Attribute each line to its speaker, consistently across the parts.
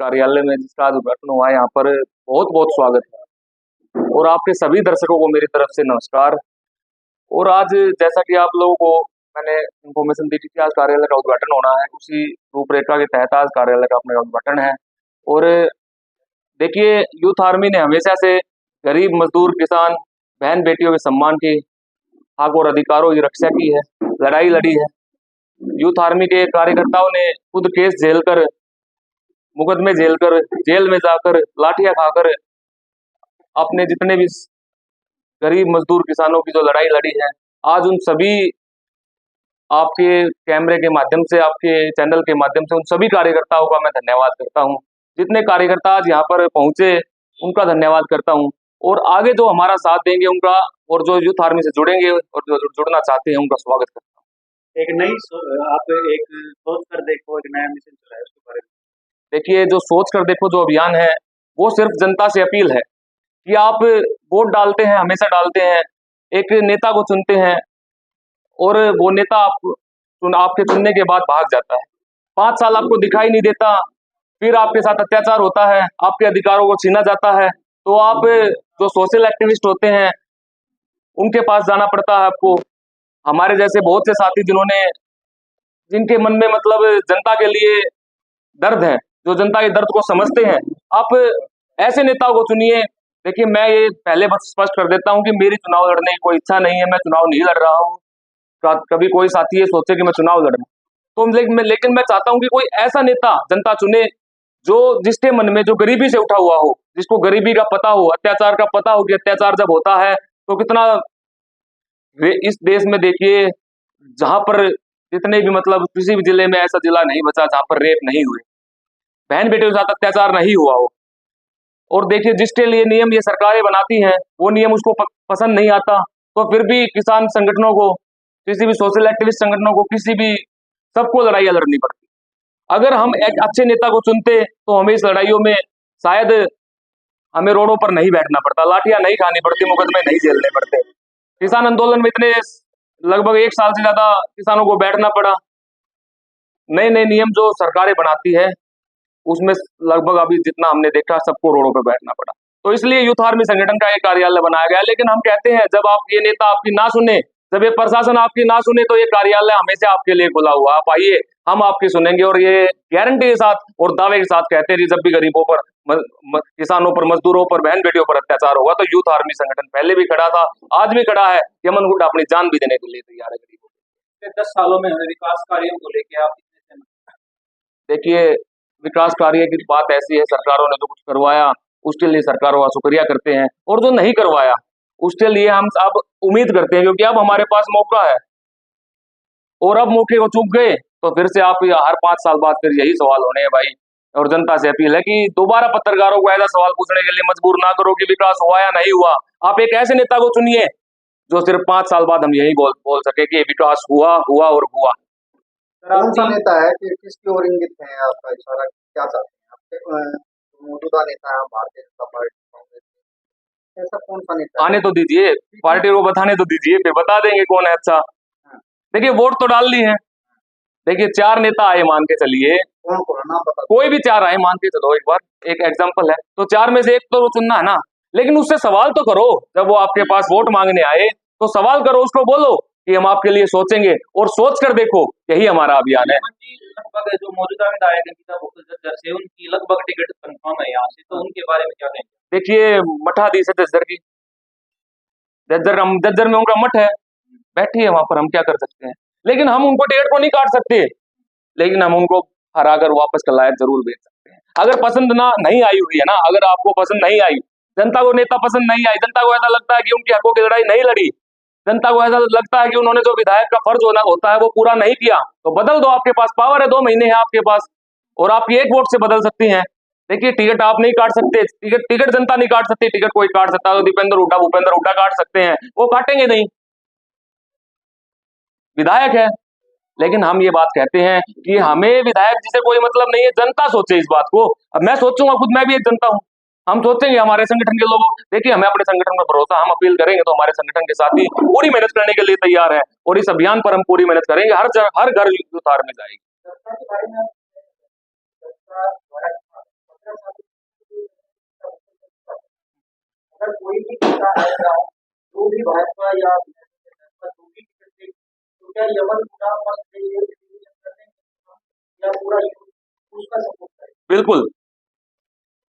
Speaker 1: कार्यालय में जिसका आज उद्घाटन हुआ है, यहाँ पर बहुत बहुत स्वागत है। और आपके सभी दर्शकों को मेरी तरफ से नमस्कार। और आज जैसा कि आप लोगों को मैंने इन्फॉर्मेशन दी थी कि आज कार्यालय का उद्घाटन होना है, उसी रूपरेखा के तहत आज कार्यालय का अपने उद्घाटन है। और देखिए, यूथ आर्मी ने हमेशा से गरीब, मजदूर, किसान, बहन बेटियों के सम्मान की, हक और अधिकारों की रक्षा की है, लड़ाई लड़ी है। यूथ आर्मी के कार्यकर्ताओं ने खुद केस झेलकर, मुकदमे झेलकर, जेल में जाकर, लाठियां खाकर अपने जितने भी गरीब, मजदूर, किसानों की जो लड़ाई लड़ी है, आज उन सभी, आपके कैमरे के माध्यम से, आपके चैनल के माध्यम से उन सभी कार्यकर्ताओं का मैं धन्यवाद करता हूं। जितने कार्यकर्ता आज यहाँ पर पहुंचे, उनका धन्यवाद करता हूं। और आगे जो हमारा साथ देंगे उनका, और जो यूथ आर्मी से जुड़ेंगे और जो जुड़ना चाहते हैं, उनका स्वागत करता हूँ।
Speaker 2: आप एक सोच कर देखो, एक नया मिशन चलाया, उसके बारे में।
Speaker 1: देखिए, जो सोच कर देखो जो अभियान है, वो सिर्फ जनता से अपील है कि आप वोट डालते हैं, हमेशा डालते हैं, एक नेता को चुनते हैं, और वो नेता आपके चुनने के बाद भाग जाता है। 5 साल आपको दिखाई नहीं देता, फिर आपके साथ अत्याचार होता है, आपके अधिकारों को छीना जाता है, तो आप जो सोशल एक्टिविस्ट होते हैं, उनके पास जाना पड़ता है आपको। हमारे जैसे बहुत से साथी जिनके मन में मतलब जनता के लिए दर्द है, जो जनता के दर्द को समझते हैं, आप ऐसे नेताओं को चुनिए। देखिए, मैं ये पहले बस स्पष्ट कर देता हूं कि मेरी चुनाव लड़ने की कोई इच्छा नहीं है, मैं चुनाव नहीं लड़ रहा हूं। कभी कोई साथी ये सोचे कि मैं चुनाव लड़ रहा हूं, तो लेकिन मैं चाहता हूं कि कोई ऐसा नेता जनता चुने जो, जिसके मन में जो गरीबी से उठा हुआ हो, जिसको गरीबी का पता हो, अत्याचार का पता हो कि अत्याचार जब होता है तो कितना, इस देश में देखिए, जहां पर जितने भी मतलब किसी भी जिले में ऐसा जिला नहीं बचा जहां पर रेप नहीं हुए, बहन बेटियों के साथ अत्याचार नहीं हुआ हो। और देखिए, जिसके लिए नियम ये सरकारें बनाती हैं, वो नियम उसको पसंद नहीं आता, तो फिर भी किसान संगठनों को, किसी भी सोशल एक्टिविस्ट संगठनों को, किसी भी, सबको लड़ाइयां लड़नी पड़ती। अगर हम एक अच्छे नेता को चुनते तो हमें इस लड़ाइयों में शायद हमें रोडों पर नहीं बैठना पड़ता, लाठियां नहीं खानी पड़ती, मुकदमे नहीं झेलने पड़ते। किसान आंदोलन में इतने लगभग 1 साल से ज्यादा किसानों को बैठना पड़ा। नए नए नियम जो सरकारें बनाती है, उसमें लगभग अभी जितना हमने देखा, सबको रोडों पर बैठना पड़ा। तो इसलिए यूथ आर्मी संगठन का एक कार्यालय बनाया गया। लेकिन हम कहते हैं, जब आप ये नेता आपकी ना सुने, जब ये प्रशासन आपकी ना सुने, तो ये कार्यालय हमेशा आपके लिए खुला हुआ। आप आइए, हम आपकी सुनेंगे। और ये गारंटी के साथ और दावे के साथ कहते हैं, जब भी गरीबों पर, किसानों पर, मजदूरों पर, बहन बेटियों पर अत्याचार होगा, तो यूथ आर्मी संगठन पहले भी खड़ा था, आज भी खड़ा है। यमन गुट अपनी जान भी देने के लिए तैयार है गरीबों
Speaker 2: के। 10 सालों में विकास कार्यों को लेकर आप कितने सहमत?
Speaker 1: देखिए, विकास कार्य की बात ऐसी है, सरकारों ने जो कुछ करवाया उसके लिए सरकारों का शुक्रिया करते हैं, और जो नहीं करवाया उसके लिए हम अब उम्मीद करते हैं, क्योंकि अब हमारे पास मौका है। और अब मौके को चूक गए तो फिर से आप हर 5 साल बाद फिर यही सवाल होने हैं भाई। और जनता से अपील है कि दोबारा पत्रकारों को ऐसा सवाल पूछने के लिए मजबूर ना करो कि विकास हुआ या नहीं हुआ। आप एक ऐसे नेता को चुनिए जो सिर्फ 5 साल बाद हम यही बोल सके कि विकास हुआ और हुआ।
Speaker 3: कौन सा नेता है कि किसकी ओर इंगित है आपका इशारा, क्या चाहते हैं आपके मौजूदा नेता है भारतीय जनता पार्टी, कांग्रेस, ऐसा कौन सा नेता
Speaker 1: आने तो दीजिए, पार्टी को बताने तो दीजिए, फिर बता देंगे कौन है अच्छा। देखिए, वोट तो डाल दी है। देखिए, 4 नेता आए, मान के चलिए,
Speaker 3: कौन नाम बता,
Speaker 1: कोई भी 4 आए, मान के चलो, एक बार एक एग्जांपल है, तो 4 में से एक तो चुनना है ना। लेकिन उससे सवाल तो करो, जब वो आपके पास वोट मांगने आए तो सवाल करो, उसको बोलो कि हम आपके लिए सोचेंगे, और सोच कर देखो। यही हमारा अभियान है।
Speaker 2: लगभग जो मौजूदा विधायक है गीता भुक्कल से, उनकी लगभग टिकट कंफर्म है यहाँ से, तो उनके बारे में क्या कहेंगे?
Speaker 1: देखिए, मठाधीश है जज्जर की, जज्जर में उनका मठ है, बैठी है वहां पर, हम क्या कर सकते हैं। लेकिन हम उनको टिकट को नहीं काट सकते, लेकिन हम उनको हराकर वापस कलायत जरूर भेज सकते हैं। अगर पसंद नहीं आई हुई है ना, अगर आपको पसंद नहीं आई, जनता को नेता पसंद नहीं आई, जनता को ऐसा लगता है कि उनकी हकों की लड़ाई नहीं लड़ी, जनता को ऐसा लगता है कि उन्होंने जो विधायक का फर्ज होता है वो पूरा नहीं किया, तो बदल दो। आपके पास पावर है, 2 महीने है आपके पास, और आपकी एक वोट से बदल सकती हैं। देखिए, टिकट आप नहीं काट सकते, टिकट जनता नहीं काट सकती। टिकट कोई काट सकता है, भूपेंद्र हुड्डा काट सकते हैं, वो काटेंगे नहीं, विधायक है। लेकिन हम ये बात कहते हैं कि हमें विधायक जी से कोई मतलब नहीं है, जनता सोचे इस बात को। अब मैं सोचूंगा, खुद मैं भी एक जनता हूं, हम सोचेंगे, हमारे संगठन के लोग, देखिए हमें अपने संगठन में भरोसा, हम अपील करेंगे तो हमारे संगठन के साथी पूरी मेहनत करने के लिए तैयार है, और इस अभियान पर हम पूरी मेहनत करेंगे। हर घर यूथ आर्मी जाएगी।
Speaker 3: अगर कोई भी नेता आएगा, जो भी भाजपा या जो भी टिकट दे, तो क्या यमन पूरा फर्स्ट डे ये डिसीजन कर देंगे या पूरा उसका सपोर्ट करेगा?
Speaker 1: बिल्कुल,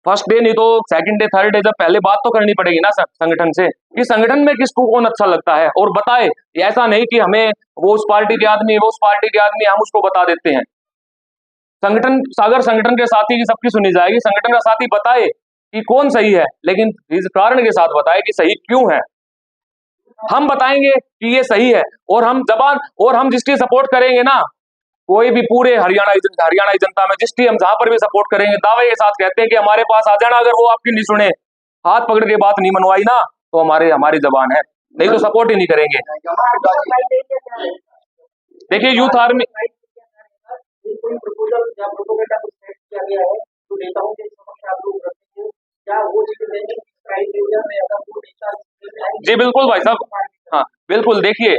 Speaker 1: फर्स्ट डे नहीं तो सेकंड डे थर्ड डे, जब पहले बात तो करनी पड़ेगी ना संगठन से कि संगठन में किसको कौन अच्छा लगता है और बताए। ऐसा नहीं कि हमें वो उस पार्टी के आदमी, वो उस पार्टी के आदमी, हम उसको बता देते हैं। संगठन, अगर संगठन के साथी की सबकी सुनी जाएगी, संगठन का साथी बताए कि कौन सही है, लेकिन इस कारण के साथ बताए कि सही क्यों है। हम बताएंगे कि ये सही है और हम जबान और हम जिसकी सपोर्ट करेंगे ना, कोई भी पूरे हरियाणा जनता में जिसकी हम जहां पर भी सपोर्ट करेंगे, दावे के साथ कहते हैं कि हमारे पास आ जाना। अगर वो आपकी नहीं सुने, हाथ पकड़ के बात नहीं मनवाई ना, तो हमारी जबान है, नहीं तो सपोर्ट ही नहीं करेंगे। देखिए यूथ आर्मी, जी बिल्कुल भाई साहब, हाँ बिल्कुल। देखिए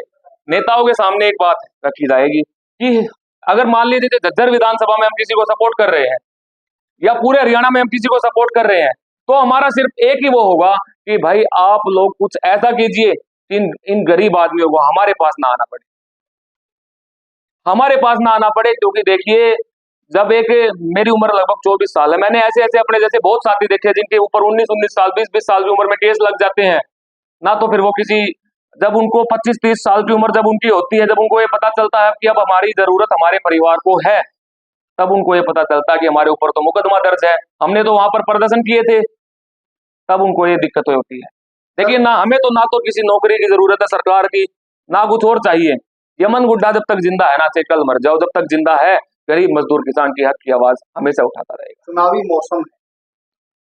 Speaker 1: नेताओं के सामने एक बात रखी जाएगी कि अगर मान लीजिए झज्जर विधानसभा में हम किसी को सपोर्ट कर रहे हैं या पूरे हरियाणा में हम किसी को सपोर्ट कर रहे हैं, तो हमारा सिर्फ एक ही वो होगा कि भाई आप लोग कुछ ऐसा कीजिए कि इन गरीब आदमियों को हमारे पास ना आना पड़े, हमारे पास ना आना पड़े। क्योंकि देखिए जब एक मेरी उम्र लगभग 24 साल है, मैंने ऐसे ऐसे अपने जैसे बहुत साथी देखे हैं जिनके ऊपर 19-19 साल 20-20 साल की उम्र में केस लग जाते हैं ना। तो फिर वो किसी, जब उनको 25-30 साल की उम्र जब उनकी होती है, जब उनको ये पता चलता है कि अब हमारी जरूरत हमारे परिवार को है, तब उनको ये पता चलता है कि हमारे ऊपर तो मुकदमा दर्ज है, हमने तो वहां पर प्रदर्शन किए थे, तब उनको ये दिक्कत होती है। देखिए ना, हमें तो ना तो किसी नौकरी की जरूरत है सरकार की, ना कुछ और चाहिए। यमन गुड्डा जब तक जिंदा है ना, चाहे कल मर जाओ, जब तक जिंदा है गरीब मजदूर किसान की हक की आवाज हमेशा उठाता रहेगा।
Speaker 3: चुनावी मौसम है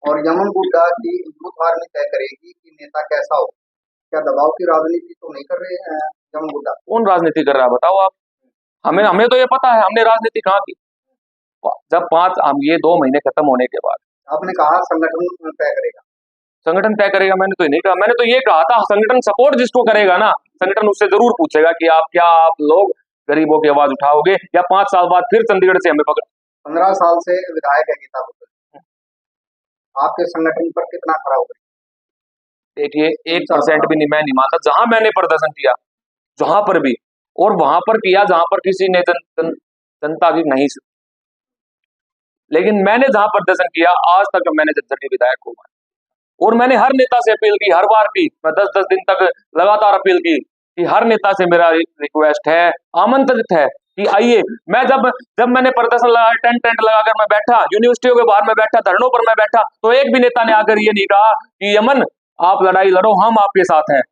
Speaker 3: और यमन गुड्डा की यूथ आर्मी तय करेगी कि नेता कैसा हो। क्या दबाव की राजनीति तो नहीं कर रहे हैं यमन गुड्डा?
Speaker 1: कौन राजनीति कर रहा है बताओ आप? हमें हमें तो ये पता है, हमने राजनीति कहाँ की। जब ये 2 महीने खत्म होने के बाद
Speaker 3: आपने कहा संगठन तय करेगा,
Speaker 1: संगठन तय करेगा, मैंने तो नहीं कहा। मैंने तो ये कहा था संगठन सपोर्ट जिसको करेगा ना, संगठन उससे जरूर पूछेगा कि आप लोग गरीबों की आवाज उठाओगे या 5 साल बाद फिर चंडीगढ़ से हमें पकड़।
Speaker 3: 15 साल से विधायक है गीता बुद्धल, आपके संगठन पर कितना खरा होगा?
Speaker 1: देखिए 1% भी नहीं, मैं नहीं मानता। जहां मैंने प्रदर्शन किया, जहां पर भी, और वहां पर किया जहां पर किसी ने जनता की नहीं सुनी, लेकिन मैंने जहां प्रदर्शन किया आज तक मैंने झज्जर के विधायक को माना। और मैंने हर नेता से अपील की, हर बार की, मैं 10-10 दिन तक लगातार अपील की कि हर नेता से मेरा रिक्वेस्ट है, आमंत्रित है कि आइए। मैं जब मैंने प्रदर्शन लगाया, टेंट लगाकर मैं बैठा, यूनिवर्सिटियों के बाहर में बैठा, धरनों पर मैं बैठा, तो एक भी नेता ने आकर ये नहीं कहा कि यमन आप लड़ाई लड़ो, हम आपके साथ हैं।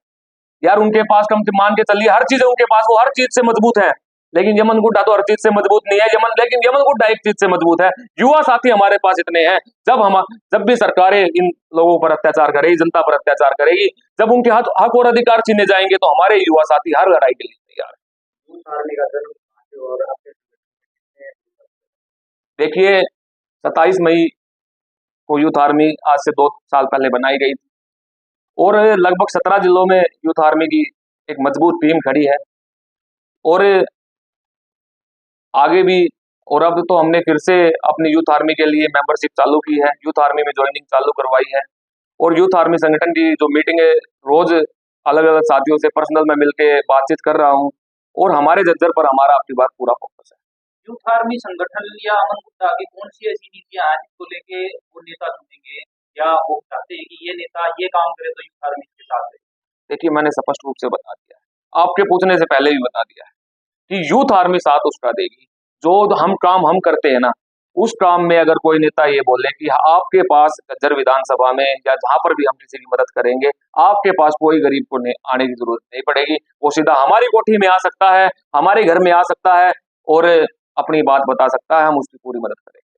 Speaker 1: यार उनके पास कम से मान के चलिए हर चीज है उनके पास, वो हर चीज से मजबूत है, लेकिन यमन गुड्डा तो हर चीज से मजबूत नहीं है। लेकिन यमन गुड्डा एक चीज से मजबूत है, युवा साथी हमारे पास इतने हैं। जब भी सरकारें इन लोगों पर अत्याचार करेगी, जनता पर अत्याचार करेगी, जब उनके हक और अधिकार छीने जाएंगे, तो हमारे युवा साथी हर लड़ाई के लिए तैयार है। देखिए 27 मई को यूथ आर्मी आज से 2 साल पहले बनाई गई थी और लगभग 17 जिलों में यूथ आर्मी की एक मजबूत टीम खड़ी है। और आगे भी, और अब तो हमने फिर से अपनी यूथ आर्मी के लिए मेंबरशिप चालू की है, यूथ आर्मी में ज्वाइनिंग चालू करवाई है। और यूथ आर्मी संगठन की जो मीटिंग है, रोज अलग अलग साथियों से पर्सनल में मिलके बातचीत कर रहा हूँ और हमारे झज्जर पर हमारा आपकी बात पूरा फोकस है।
Speaker 2: यूथ आर्मी संगठन या अमन गुप्ता की कौन सी ऐसी नीतियां हैं जिसको लेके वो नेता चुनेंगे या वो चाहते हैं कि ये नेता ये काम करे तो यूथ आर्मी के साथ है?
Speaker 1: देखिए मैंने स्पष्ट रूप से बता दिया है, आपके पूछने से पहले भी बता दिया है कि यूथ आर्मी साथ उसका देगी जो हम काम हम करते हैं ना, उस काम में अगर कोई नेता ये बोले कि आपके पास झज्जर विधानसभा में या जहां पर भी हम किसी की मदद करेंगे, आपके पास कोई गरीब को आने की जरूरत नहीं पड़ेगी, वो सीधा हमारी कोठी में आ सकता है, हमारे घर में आ सकता है और अपनी बात बता सकता है, हम उसकी पूरी मदद करेंगे।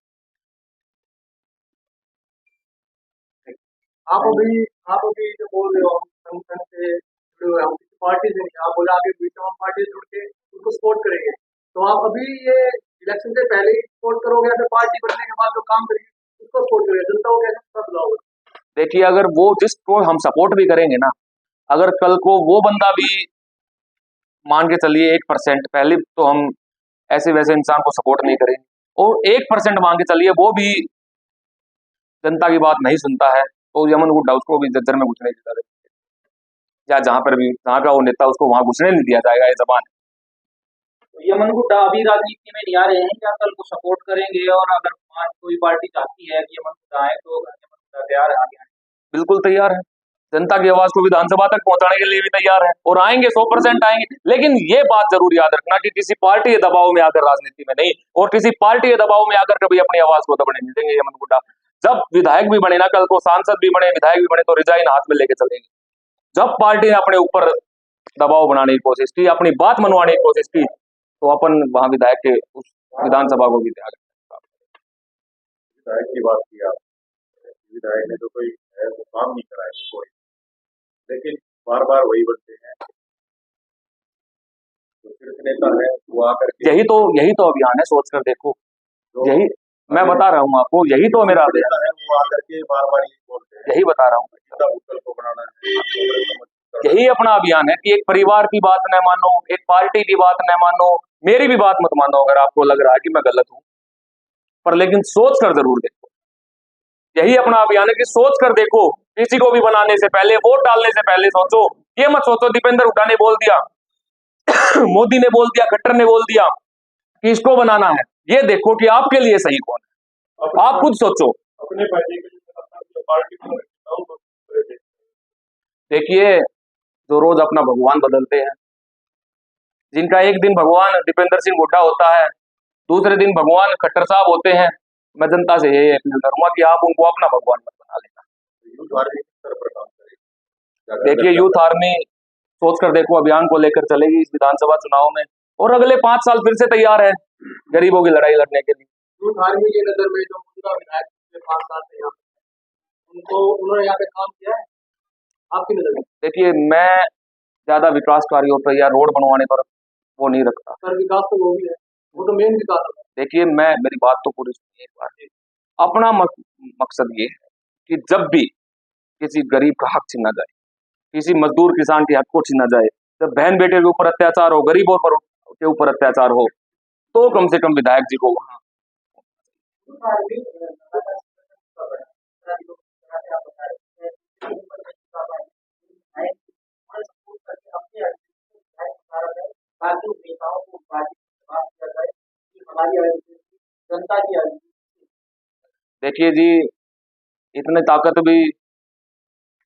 Speaker 3: आप अभी जो बोल रहे हो संगठन से जुड़े हुए, हम किसी पार्टी से नहीं, आप बोला आगे बीच पार्टी जुड़ के उनको सपोर्ट करेंगे, तो आप अभी ये इलेक्शन से पहले ही सपोर्ट करोगे या फिर पार्टी बनने के बाद जो काम करेंगे उसको सपोर्ट करोगे? जनता को कैसे बुलाओगे?
Speaker 1: देखिए अगर वो जिसको हम सपोर्ट भी करेंगे ना, अगर कल को वो बंदा भी मान के चलिए 1%, पहले तो हम ऐसे वैसे इंसान को सपोर्ट नहीं करेंगे, और 1% मान के चलिए वो भी जनता की बात नहीं सुनता है, तो यमन हुड्डा उसको भी जज्जर में घुसने नहीं देता, या जहाँ पर भी जहाँ का वो नेता उसको वहां घुसने नहीं दिया जाएगा, ये जबान है।
Speaker 2: तो यमन गुड्डा अभी राजनीति में नहीं आ रहे हैं, क्या कल को सपोर्ट करेंगे? और अगर कोई पार्टी चाहती है कि यमन गुड्डा आए तो यमन गुड्डा तैयार है आगे आने के
Speaker 1: बिल्कुल तैयार है, जनता की आवाज को विधानसभा तक पहुंचाने के लिए भी तैयार है, और आएंगे 100% आएंगे। लेकिन ये बात जरूर याद रखना कि किसी पार्टी के दबाव में आकर राजनीति में नहीं, और किसी पार्टी के दबाव में आकर कभी अपनी आवाज को दबने नहीं देंगे यमन गुड्डा। जब विधायक भी बने ना, कल को सांसद भी बने, विधायक भी बने, तो रिजाइन हाथ में लेके चलेंगे। जब पार्टी ने अपने ऊपर दबाव बनाने की कोशिश की, अपनी बात मनवाने की कोशिश की, तो अपन वहां विधायक के उस विधानसभा को भी त्याग।
Speaker 4: विधायक की बात की आप, विधायक ने तो कोई है वो काम नहीं करा है कोई, लेकिन बार बार वही बनते हैं। तो शीर्ष नेता है वो आकर के
Speaker 1: यही तो अभियान है, सोच कर देखो। यही मैं बता रहा हूँ आपको, यही तो मेरा अभियान
Speaker 4: है, वो आकर के बार बार यही बोलते हैं,
Speaker 1: यही बता रहा हूँ,
Speaker 4: भूतल को बनाना है।
Speaker 1: यही अपना अभियान है कि एक परिवार की बात न मानो, एक पार्टी की बात न मानो, मेरी भी बात मत मानो अगर आपको लग रहा है कि मैं गलत हूं, पर लेकिन सोच कर जरूर देखो। यही अपना अभियान है कि सोच कर देखो, किसी को भी बनाने से पहले, वोट डालने से पहले सोचो। ये मत सोचो दीपेंद्र हुड्डा ने बोल दिया मोदी ने बोल दिया, खट्टर ने बोल दिया कि इसको बनाना है। ये देखो कि आपके लिए सही कौन है, आप खुद सोचो।
Speaker 4: अपने पार्टी के पार्टी
Speaker 1: देखिए, जो रोज अपना भगवान बदलते हैं, जिनका एक दिन भगवान दीपेंद्र सिंह हुड्डा होता है, दूसरे दिन भगवान खट्टर साहब होते हैं, मैं जनता से यही अपील करूंगा कि आप उनको अपना भगवान मत बना लेना। देखिए, यूथ आर्मी सोच कर देखो अभियान को लेकर चलेगी इस विधानसभा चुनाव में, और अगले 5 साल फिर से तैयार है गरीबों की लड़ाई लड़ने के लिए।
Speaker 3: यूथ आर्मी की नजर में जो मौजूदा विधायक पिछले 5 साल से यहाँ उनको उन्होंने यहाँ पे काम किया है आपकी नजर में?
Speaker 1: देखिए, मैं ज्यादा विकास कार्यों पर या रोड बनवाने पर वो नहीं रखता।
Speaker 3: सर विकास तो वो भी है, वो तो मेन विकास है।
Speaker 1: देखिए, मेरी बात तो पूरी सुनिए एक बार। अपना मकसद ये है कि जब भी किसी गरीब का हक छीना जाए, किसी मजदूर किसान के हक को छीना जाए, जब बहन बेटे के ऊपर अत्याचार हो, गरीबों के ऊपर अत्याचार हो, तो कम से कम विधायक जी को वहां
Speaker 2: जनता की
Speaker 1: देखिए जी, इतनी ताकत भी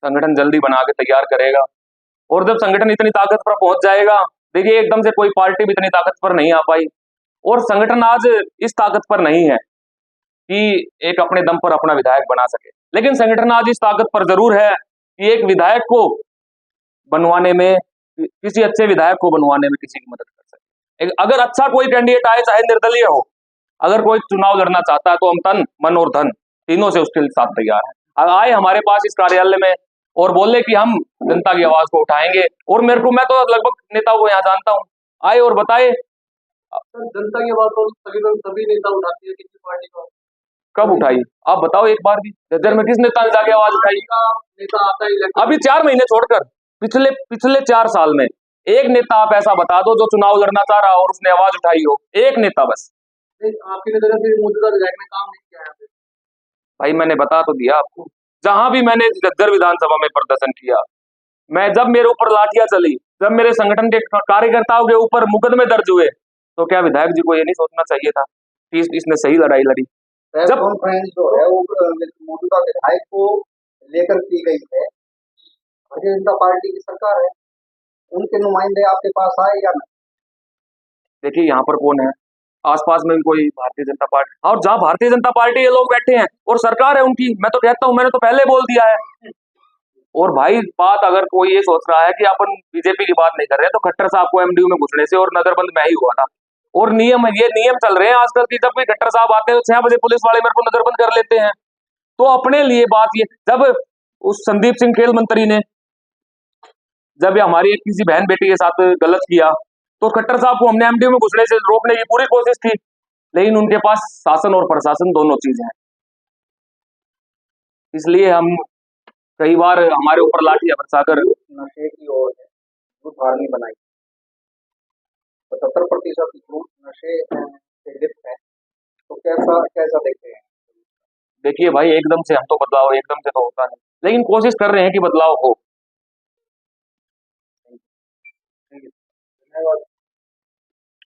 Speaker 1: संगठन जल्दी बना के तैयार करेगा, और जब संगठन इतनी ताकत पर पहुंच जाएगा, देखिए एकदम से कोई पार्टी भी इतनी ताकत पर नहीं आ पाई, और संगठन आज इस ताकत पर नहीं है कि एक अपने दम पर अपना विधायक बना सके। लेकिन संगठन आज इस ताकत पर जरूर है कि एक विधायक को बनवाने में, किसी अच्छे विधायक को बनवाने में किसी की मदद कर सके। अगर अच्छा कोई कैंडिडेट आए, चाहे निर्दलीय हो, अगर कोई चुनाव लड़ना चाहता है, तो हम तन मन और धन तीनों से उसके साथ तैयार है। अगर आए हमारे पास इस कार्यालय में और बोले कि हम जनता की आवाज को उठाएंगे, और मैं तो लगभग नेताओं को यहाँ जानता हूँ, आए और बताए।
Speaker 3: जनता की आवाज तो सभी नेता उठाती है, किसी पार्टी को
Speaker 1: कब उठाई आप बताओ एक बार भी? जज्जर में किस नेता ने जाके आवाज उठाई?
Speaker 3: नेता आता है
Speaker 1: अभी 4 महीने छोड़कर पिछले 4 साल में एक नेता आप ऐसा बता दो जो चुनाव लड़ना चाह रहा हो और उसने आवाज उठाई हो, एक नेता बस।
Speaker 3: आपकी नजर में मौजूदा विधायक ने काम नहीं किया है?
Speaker 1: भाई मैंने बता तो दिया आपको, जहां भी मैंने जज्जर विधानसभा में प्रदर्शन किया, मैं जब मेरे ऊपर लाठियां चली, जब मेरे संगठन के कार्यकर्ताओं के ऊपर मुकदमे दर्ज हुए, तो क्या विधायक जी को ये नहीं सोचना चाहिए था कि इसने सही लड़ाई लड़ी?
Speaker 5: जब कॉन्फ्रेंस जो है वो मौजूदा विधायक को लेकर की गई है, भारतीय जनता पार्टी की सरकार है, उनके नुमाइंदे आपके पास आए या नहीं?
Speaker 1: देखिए, यहाँ पर कौन है आसपास में भी कोई भारतीय जनता पार्टी? और जहाँ भारतीय जनता पार्टी के लोग बैठे हैं और सरकार है उनकी, मैं तो कहता हूँ, मैंने तो पहले बोल दिया है। और भाई बात अगर कोई ये सोच रहा है कि अपन बीजेपी की बात नहीं कर रहे, तो खट्टर साहब को एमडीयू में घुसने से और नजरबंद में ही हुआ था, और ये नियम चल रहे हैं आजकल की, जब भी खट्टर साहब आते हैं तो 6 बजे पुलिस वाले मेरे को नजरबंद कर लेते हैं। तो अपने लिए बात ये, जब उस संदीप सिंह खेल मंत्री ने जब हमारी एक किसी बहन बेटी के साथ गलत किया, तो खट्टर साहब को हमने एमडीयू में घुसने से रोकने की पूरी कोशिश थी, लेकिन उनके पास शासन और प्रशासन दोनों चीजें हैं, इसलिए हम कई बार हमारे ऊपर लाठियां बरसाकर
Speaker 5: नशे की ओर यूथ आर्मी बनाई, 75% यूथ नशे से लिप्त है, तो कैसा देखते हैं?
Speaker 1: देखिए भाई, एकदम से हम तो बदलाव एकदम से तो होता नहीं, लेकिन कोशिश कर रहे हैं कि बदलाव हो।